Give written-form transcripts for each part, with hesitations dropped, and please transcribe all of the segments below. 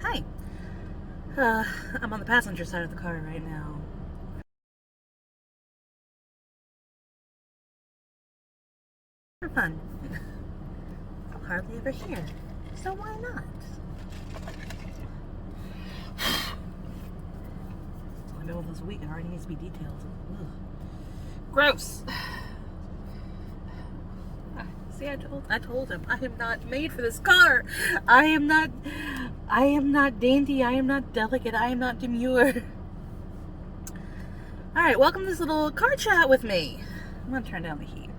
Hi. I'm on the passenger side of the car right now. For fun. I'm hardly ever here, so why not? It's only been with us a week and already needs to be detailed. Ugh. Gross. See, I told him I am not made for this car. I am not dainty. I am not delicate. I am not demure. All right, welcome to this little car chat with me. I'm gonna turn down the heat.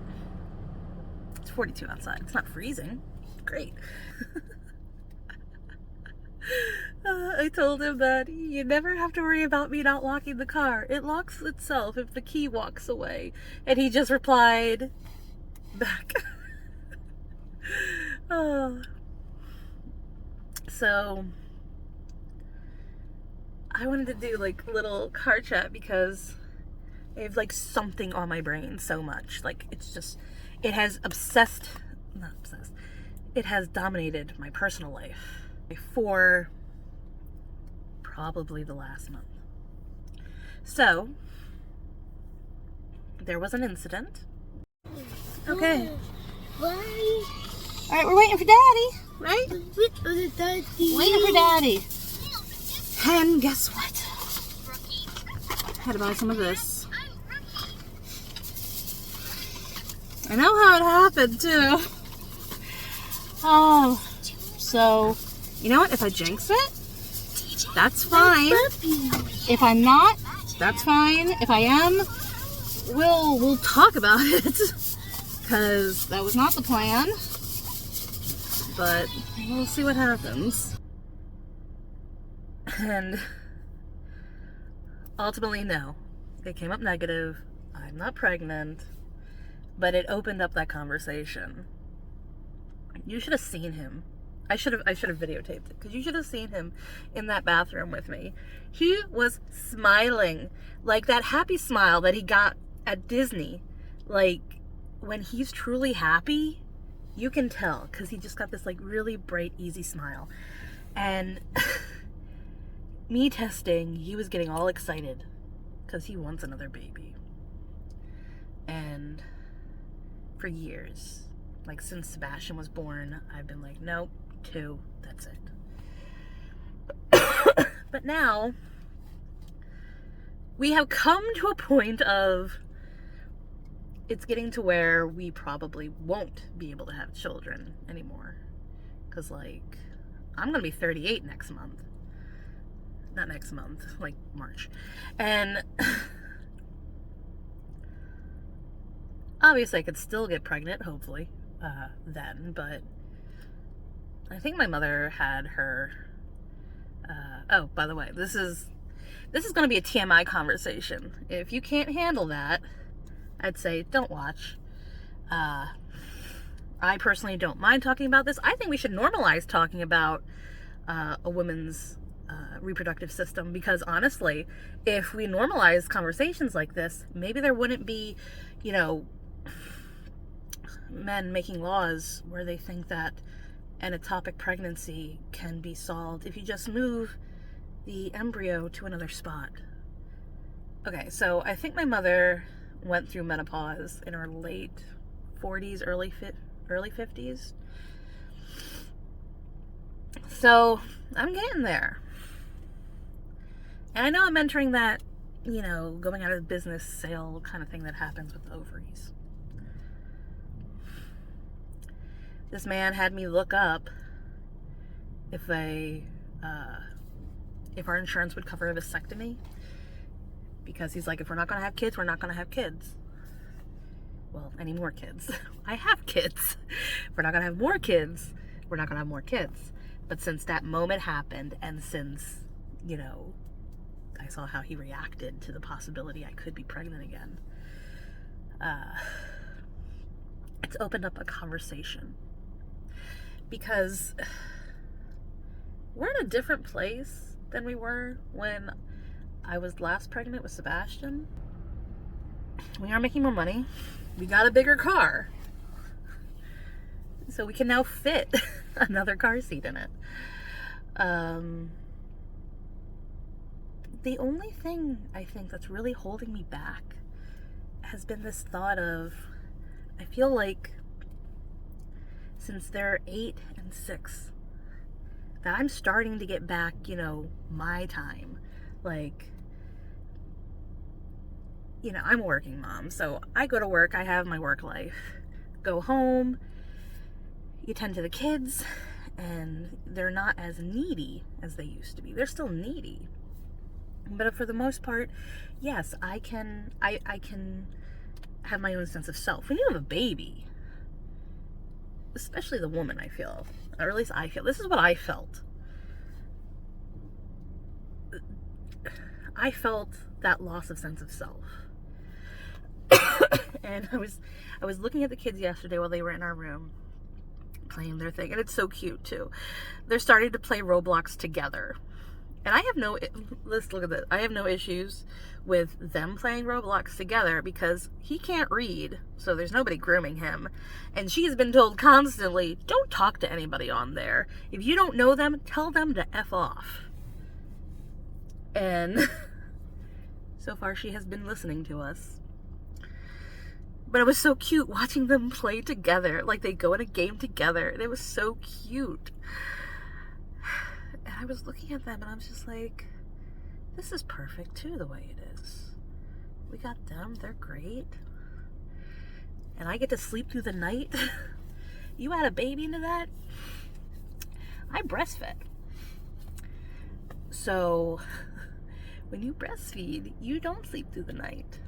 It's 42 outside. It's not freezing. Great. I told him that you never have to worry about me not locking the car. It locks itself if the key walks away. And he just replied back. Oh. So I wanted to do like little car chat because I have like something on my brain so much. Like it has it has dominated my personal life for probably the last month. So there was an incident. Okay. Why? All right, we're waiting for Daddy, right? Waiting for Daddy. And guess what? I had to buy some of this. I know how it happened too. Oh, so you know what? If I jinx it, that's fine. If I'm not, that's fine. If I am, we'll talk about it because that was not the plan. But we'll see what happens. And ultimately, no. It came up negative. I'm not pregnant. But it opened up that conversation. You should have seen him. I should have videotaped it because you should have seen him in that bathroom with me. He was smiling, like that happy smile that he got at Disney. Like when he's truly happy, you can tell because he just got this like really bright, easy smile. And me testing, he was getting all excited because he wants another baby. And for years, like since Sebastian was born, I've been like, nope, 2, that's it. But now we have come to a point of it's getting to where we probably won't be able to have children anymore. Because like I'm gonna be 38 next month. Not next month, like March. And obviously I could still get pregnant, hopefully, then, but I think my mother had her, oh, by the way, this is going to be a TMI conversation. If you can't handle that, I'd say don't watch. I personally don't mind talking about this. I think we should normalize talking about a woman's reproductive system because honestly, if we normalize conversations like this, maybe there wouldn't be, men making laws where they think that an ectopic pregnancy can be solved if you just move the embryo to another spot. Okay, so I think my mother went through menopause in her late 40s, early 50s. So I'm getting there. And I know I'm entering that, going out of business sale kind of thing that happens with ovaries. This man had me look up if our insurance would cover a vasectomy. Because he's like, if we're not going to have kids, we're not going to have kids. Well, any more kids. I have kids. If we're not going to have more kids, we're not going to have more kids. But since that moment happened, and since, I saw how he reacted to the possibility I could be pregnant again, it's opened up a conversation. Because we're in a different place than we were when I was last pregnant with Sebastian. We are making more money. We got a bigger car. So we can now fit another car seat in it. The only thing I think that's really holding me back has been this thought of, I feel like since they're 8 and 6, that I'm starting to get back, my time. Like, I'm a working mom, so I go to work, I have my work life, go home, you tend to the kids, and they're not as needy as they used to be. They're still needy. But for the most part, yes, I can have my own sense of self. When you have a baby, especially the woman, I feel, or at least I feel, this is what I felt. I felt that loss of sense of self. And I was looking at the kids yesterday while they were in our room playing their thing, and it's so cute too. They're starting to play Roblox together. And let's look at this. I have no issues with them playing Roblox together because he can't read, so there's nobody grooming him. And she's been told constantly, don't talk to anybody on there. If you don't know them, tell them to F off. And so far she has been listening to us. But it was so cute watching them play together. Like they go in a game together. And it was so cute. And I was looking at them and I was just like, this is perfect too, the way it is. We got them, they're great. And I get to sleep through the night. You add a baby into that? I breastfed. So when you breastfeed, you don't sleep through the night.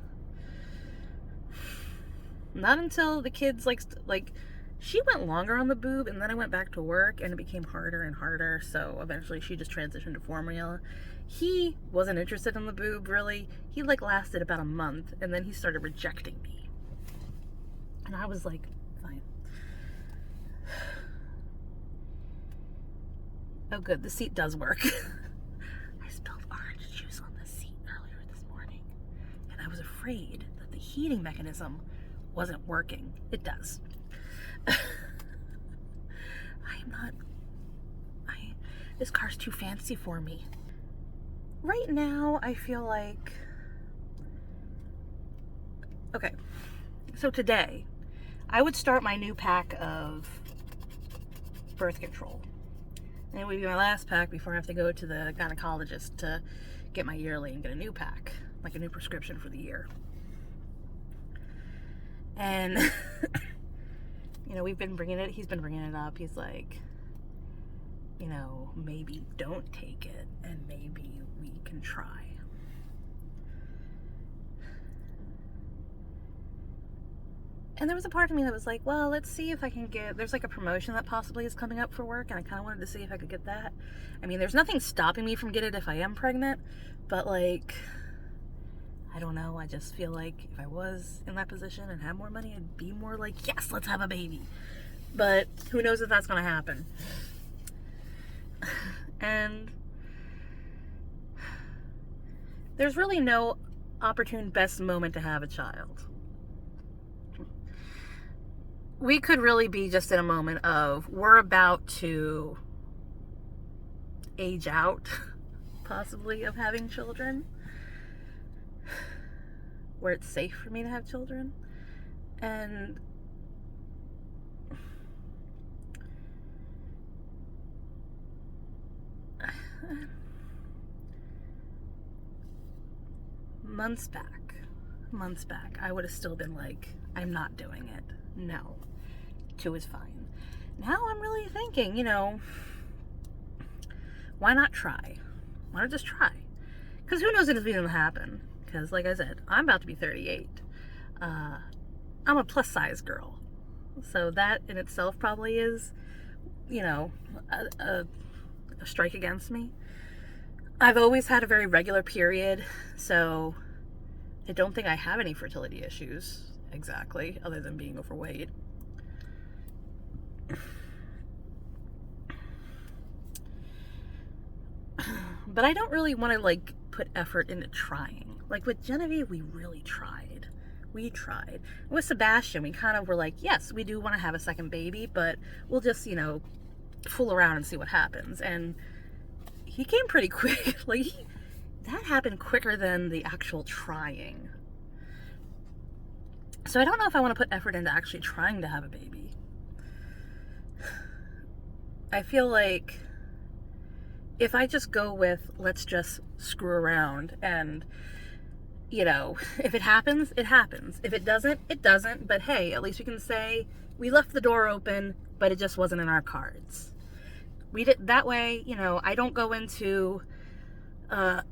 Not until the kids like she went longer on the boob, and then I went back to work and it became harder and harder, so eventually she just transitioned to formula. He wasn't interested in the boob, really. He lasted about a month, and then he started rejecting me. And I was like, fine. Oh good, the seat does work. I spilled orange juice on the seat earlier this morning, and I was afraid that the heating mechanism wasn't working. It does. This car's too fancy for me. Right now, I feel like, okay, so today, I would start my new pack of birth control. And it would be my last pack before I have to go to the gynecologist to get my yearly and get a new pack, like a new prescription for the year. And he's been bringing it up. He's like, maybe don't take it and maybe we can try. And there was a part of me that was like, well, let's see if I can there's a promotion that possibly is coming up for work, and I kind of wanted to see if I could get that. I mean, there's nothing stopping me from getting it if I am pregnant, but I don't know, I just feel like if I was in that position and had more money, I'd be more like, yes, let's have a baby. But who knows if that's going to happen. And there's really no opportune best moment to have a child. We could really be just in a moment of, we're about to age out, possibly, of having children, where it's safe for me to have children. And months back, I would have still been like, I'm not doing it. No. 2 is fine. Now I'm really thinking, why not try? Why not just try? Because who knows if it's going to happen? Because, like I said, I'm about to be 38. I'm a plus size girl. So that in itself probably is, a strike against me. I've always had a very regular period, so I don't think I have any fertility issues exactly, other than being overweight. But I don't really want to put effort into trying. With Genevieve, we really tried. With Sebastian, we kind of were like, yes, we do want to have a second baby, but we'll just, fool around and see what happens. And he came pretty quick. Like, that happened quicker than the actual trying. So I don't know if I want to put effort into actually trying to have a baby. I feel like if I just go with, let's just screw around and, you know, if it happens, it happens. If it doesn't, it doesn't. But hey, at least we can say we left the door open, but it just wasn't in our cards. We did that way, you know, I don't go into my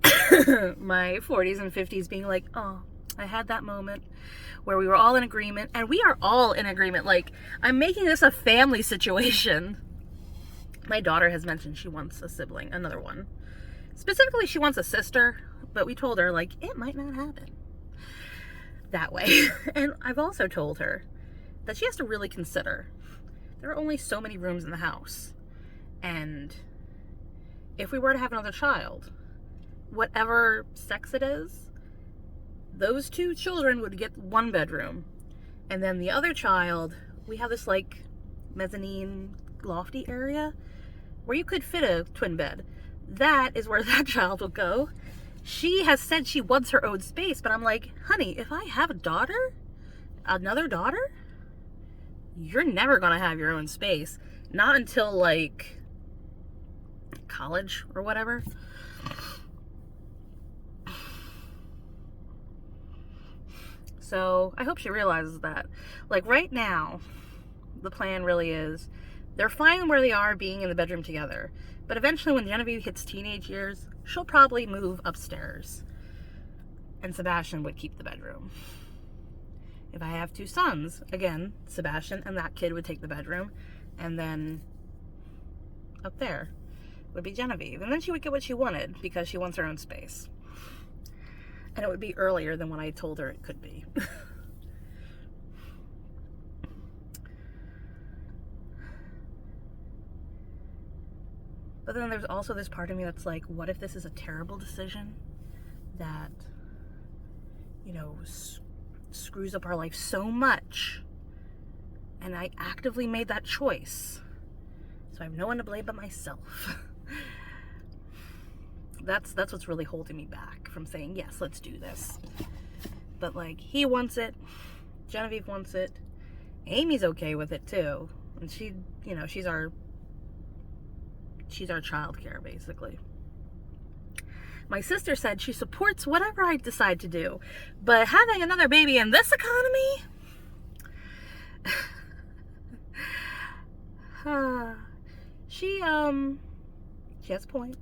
40s and 50s being like, oh, I had that moment where we were all in agreement, and we are all in agreement. Like, I'm making this a family situation. My daughter has mentioned she wants a sibling, another one. Specifically, she wants a sister, but we told her, like, it might not happen that way. And I've also told her that she has to really consider there are only so many rooms in the house. And if we were to have another child, whatever sex it is, those two children would get one bedroom. And then the other child, we have this like mezzanine lofty area where you could fit a twin bed. That is where that child will go. She has said she wants her own space, but I'm like, honey, if I have a daughter, another daughter, you're never gonna have your own space. Not until like college or whatever. So I hope she realizes that. Like right now, the plan really is they're fine where they are being in the bedroom together. But eventually when Genevieve hits teenage years, she'll probably move upstairs. And Sebastian would keep the bedroom. If I have two sons, again, Sebastian and that kid would take the bedroom. And then up there would be Genevieve. And then she would get what she wanted because she wants her own space. And it would be earlier than what I told her it could be. But then there's also this part of me that's like, what if this is a terrible decision that, you know, screws up our life so much, and I actively made that choice, so I have no one to blame but myself. That's what's really holding me back from saying, yes, let's do this. But like, he wants it, Genevieve wants it, Amy's okay with it too, and she, you know, she's our childcare basically. My sister said she supports whatever I decide to do, but having another baby in this economy, she has a point.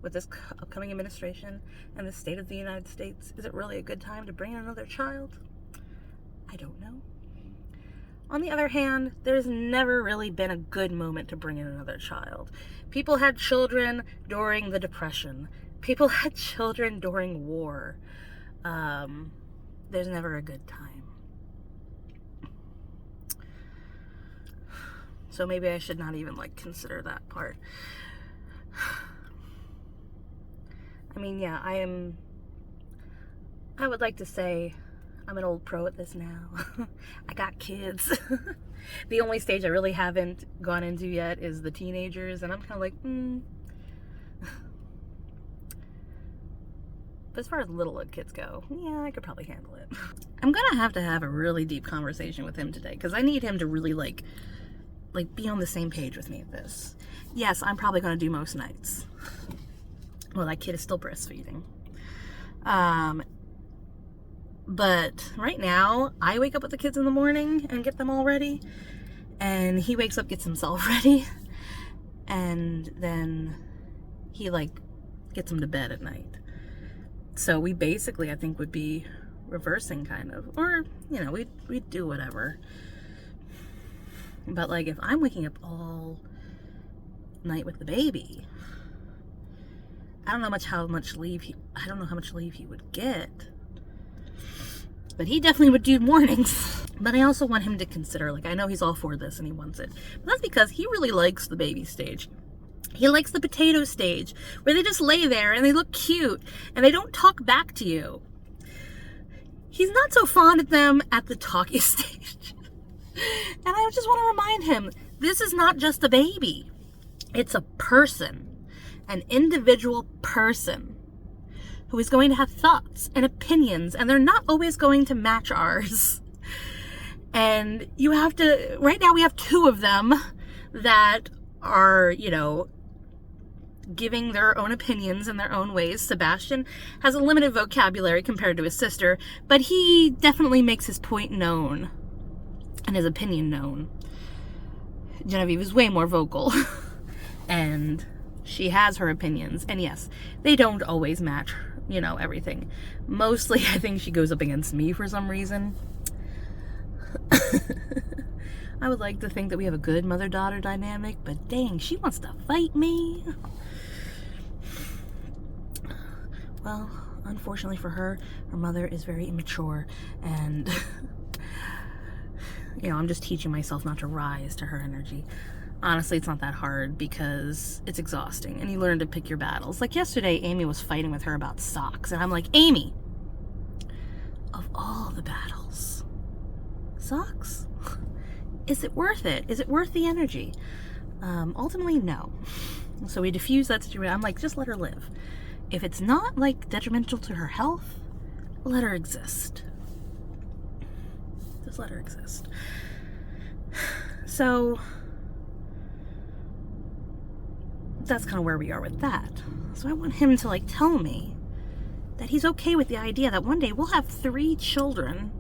With this upcoming administration and the state of the United States, is it really a good time to bring in another child? I don't know. On the other hand, there's never really been a good moment to bring in another child. People had children during the Depression. People had children during war. There's never a good time. So maybe I should not even like consider that part. I mean, yeah, I would like to say I'm an old pro at this now. I got kids. The only stage I really haven't gone into yet is the teenagers, and I'm kind of like, But as far as little kids go, yeah, I could probably handle it. I'm gonna have to have a really deep conversation with him today, because I need him to really like be on the same page with me at this. Yes, I'm probably gonna do most nights. Well, that kid is still breastfeeding. But right now, I wake up with the kids in the morning and get them all ready. And he wakes up, gets himself ready. And then he, like, gets them to bed at night. So we basically, I think, would be reversing kind of. Or, you know, we'd do whatever. But, like, if I'm waking up all night with the baby, I don't know how much leave he would get. But he definitely would do mornings. But I also want him to consider, like, I know he's all for this and he wants it. But that's because he really likes the baby stage. He likes the potato stage, where they just lay there and they look cute and they don't talk back to you. He's not so fond of them at the talky stage. And I just want to remind him, this is not just a baby. It's a person. an individual person who is going to have thoughts and opinions, and they're not always going to match ours. And you have to, right now we have two of them that are, you know, giving their own opinions in their own ways. Sebastian has a limited vocabulary compared to his sister, but he definitely makes his point known and his opinion known. Genevieve is way more vocal and she has her opinions, and yes, they don't always match, you know, everything. Mostly I think she goes up against me for some reason. I would like to think that we have a good mother-daughter dynamic, but dang, she wants to fight me. Well, unfortunately for her, her mother is very immature, and you know, I'm just teaching myself not to rise to her energy. Honestly, it's not that hard because it's exhausting, and you learn to pick your battles. Like yesterday, Amy was fighting with her about socks, and I'm like, Amy, of all the battles, socks? Is it worth it? Is it worth the energy? Ultimately, no. So we diffuse that situation. I'm like, just let her live. If it's not, like, detrimental to her health, let her exist. Just let her exist. So that's kind of where we are with that. So I want him to, like, tell me that he's okay with the idea that one day we'll have 3 children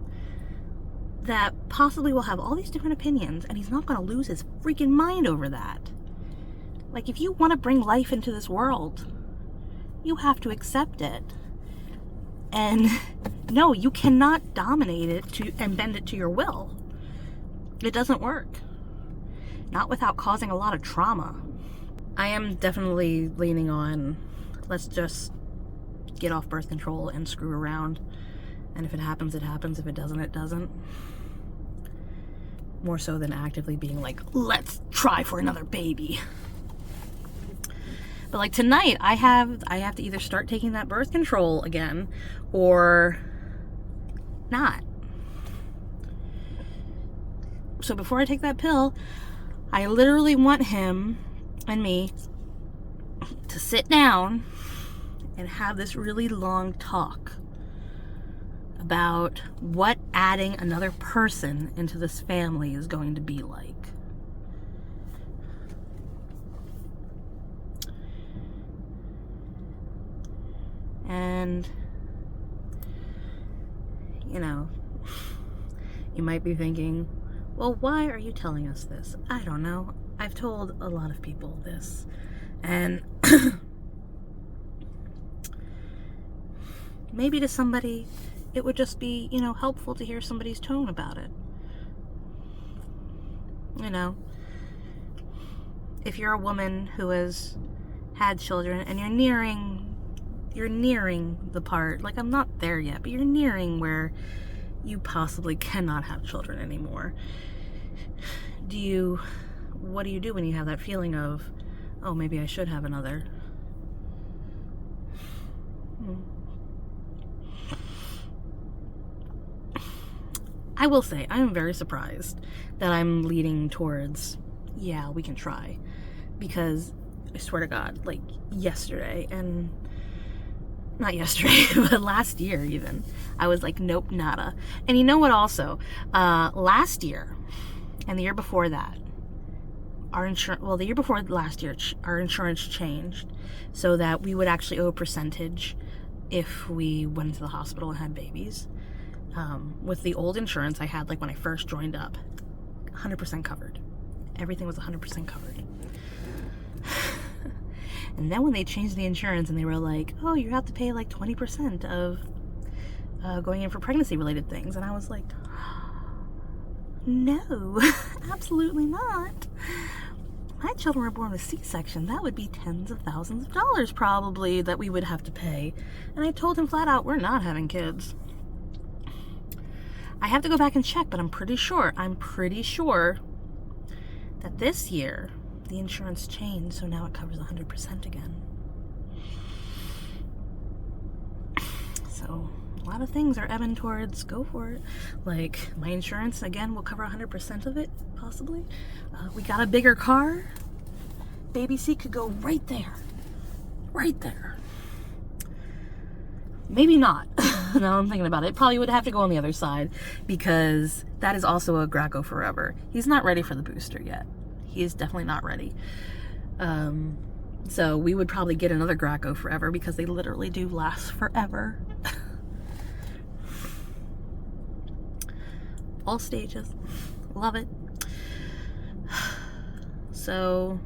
that possibly will have all these different opinions, and he's not going to lose his freaking mind over that. Like, if you want to bring life into this world, you have to accept it. And no, you cannot dominate it and bend it to your will. It doesn't work. Not without causing a lot of trauma. I am definitely leaning on, let's just get off birth control and screw around. And if it happens, it happens. If it doesn't, it doesn't. More so than actively being like, let's try for another baby. But like tonight, I have to either start taking that birth control again or not. So before I take that pill, I literally want him and me to sit down and have this really long talk about what adding another person into this family is going to be like. And, you know, you might be thinking, well, why are you telling us this? I don't know. I've told a lot of people this. And maybe to somebody, it would just be, you know, helpful to hear somebody's tone about it. You know, if you're a woman who has had children and you're nearing the part, like I'm not there yet, but you're nearing where you possibly cannot have children anymore. What do you do when you have that feeling of, oh, maybe I should have another? I will say, I am very surprised that I'm leaning towards, yeah, we can try. Because, I swear to God, like, yesterday, and not yesterday, but last year even, I was like, nope, nada. And you know what also? Last year, and the year before that, the year before last year, our insurance changed so that we would actually owe a percentage if we went into the hospital and had babies. With the old insurance I had, like when I first joined up, 100% covered. Everything was 100% covered. And then when they changed the insurance and they were like, oh, you have to pay like 20% of going in for pregnancy related things. And I was like, no, absolutely not. My children were born with C-section. That would be tens of thousands of dollars probably that we would have to pay. And I told him flat out, we're not having kids. I have to go back and check, but I'm pretty sure that this year the insurance changed, so now it covers 100% again. So a lot of things are ebbing towards go for it. Like my insurance again will cover 100% of it, possibly. We got a bigger car. Baby seat could go right there. Right there. Maybe not. Now I'm thinking about it. Probably would have to go on the other side because that is also a Graco Forever. He's not ready for the booster yet. He is definitely not ready. So we would probably get another Graco Forever because they literally do last forever. All stages. Love it. So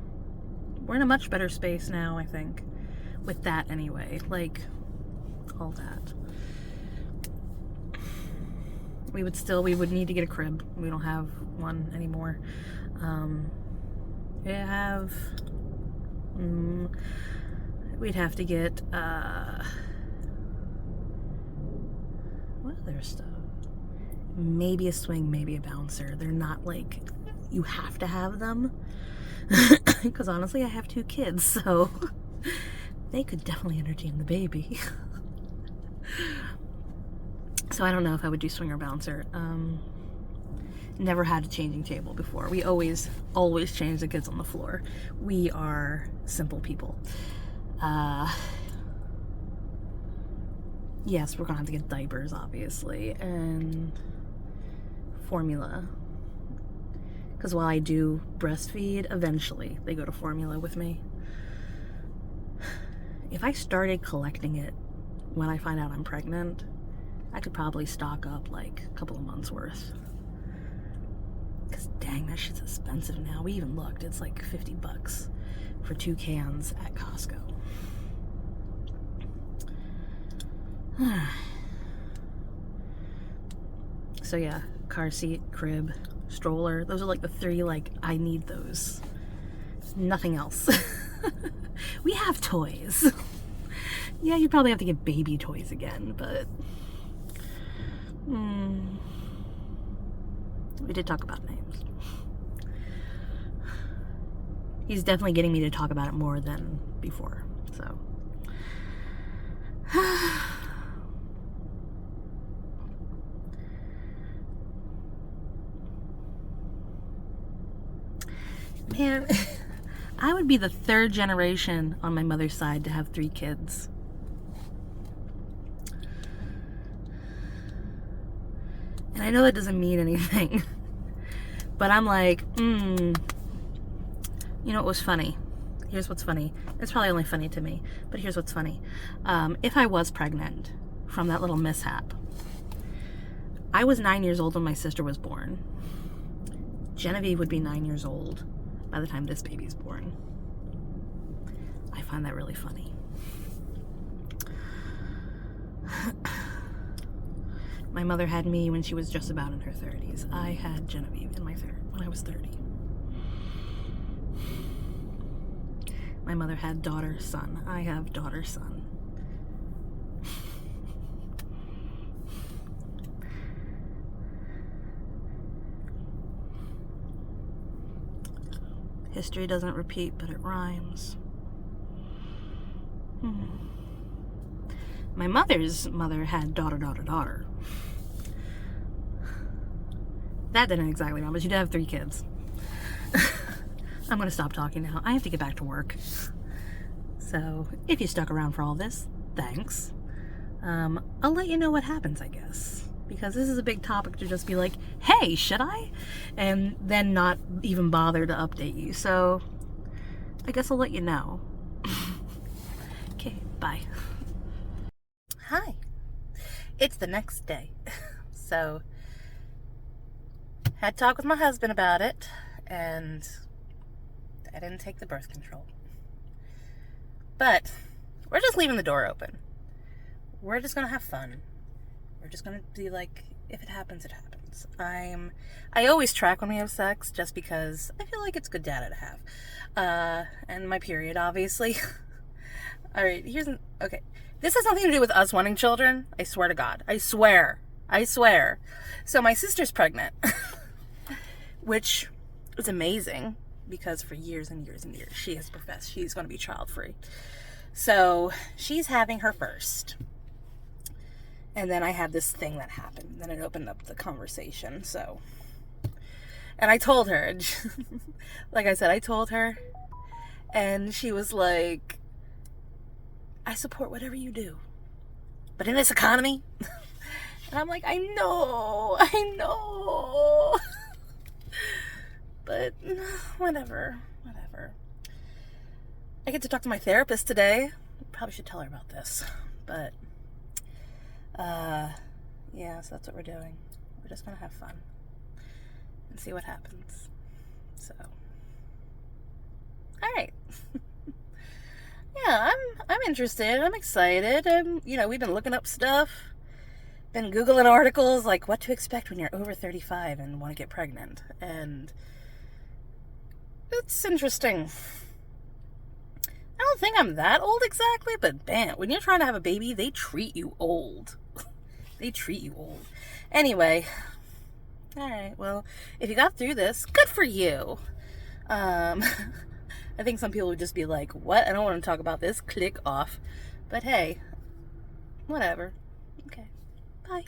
we're in a much better space now, I think. With that anyway. Like, all that. We would need to get a crib. We don't have one anymore. We'd have to get, what other stuff? Maybe a swing, maybe a bouncer. They're not like, you have to have them. Because honestly, I have 2 kids, so they could definitely entertain the baby. So I don't know if I would do swing or bouncer. Never had a changing table before. We always change the kids on the floor. We are simple people. Yes, we're gonna have to get diapers, obviously, and formula. Because while I do breastfeed, eventually they go to formula with me. If I started collecting it when I find out I'm pregnant, I could probably stock up like a couple of months worth. Because dang, that shit's expensive now. We even looked. It's like $50 for 2 cans at Costco. So yeah, car seat, crib, stroller. Those are like the 3, like, I need those. Nothing else. We have toys. Yeah, you probably have to get baby toys again, but we did talk about names. He's definitely getting me to talk about it more than before, so. Man, I would be the 3rd generation on my mother's side to have 3 kids. And I know that doesn't mean anything, but I'm like, you know what was funny? Here's what's funny. It's probably only funny to me, but here's what's funny. If I was pregnant from that little mishap, I was 9 years old when my sister was born. Genevieve would be 9 years old by the time this baby's born. I find that really funny. My mother had me when she was just about in her 30s. I had Genevieve in when I was 30. My mother had daughter, son. I have daughter, son. History doesn't repeat, but it rhymes. My mother's mother had daughter, daughter, daughter. That didn't exactly rhyme, but she did have 3 kids. I'm going to stop talking now. I have to get back to work. So, if you stuck around for all this, thanks. I'll let you know what happens, I guess. Because this is a big topic to just be like, hey, should I? And then not even bother to update you. So, I guess I'll let you know. Okay, bye. Hi. It's the next day. So, had talk with my husband about it, and I didn't take the birth control. But we're just leaving the door open. We're just gonna have fun. We're just gonna be like, if it happens, it happens. I always track when we have sex just because I feel like it's good data to have. And my period, obviously. Alright, okay. This has nothing to do with us wanting children. I swear to God. I swear. So my sister's pregnant. Which is amazing because for years and years and years she has professed she's going to be child-free. So she's having her first. And then I had this thing that happened. Then it opened up the conversation. So, and I told her, like I said, I told her, and she was like, I support whatever you do. But in this economy, and I'm like, I know. But whatever. I get to talk to my therapist today. Probably should tell her about this. But, yeah, so that's what we're doing. We're just going to have fun and see what happens. So, all right. Yeah, I'm interested. I'm excited. We've been looking up stuff. Been Googling articles like what to expect when you're over 35 and want to get pregnant. And it's interesting. I don't think I'm that old exactly, but man, when you're trying to have a baby, they treat you old. They treat you old. Anyway, all right, well, if you got through this, good for you. I think some people would just be like, what? I don't want to talk about this. Click off. But hey, whatever. Okay. Bye.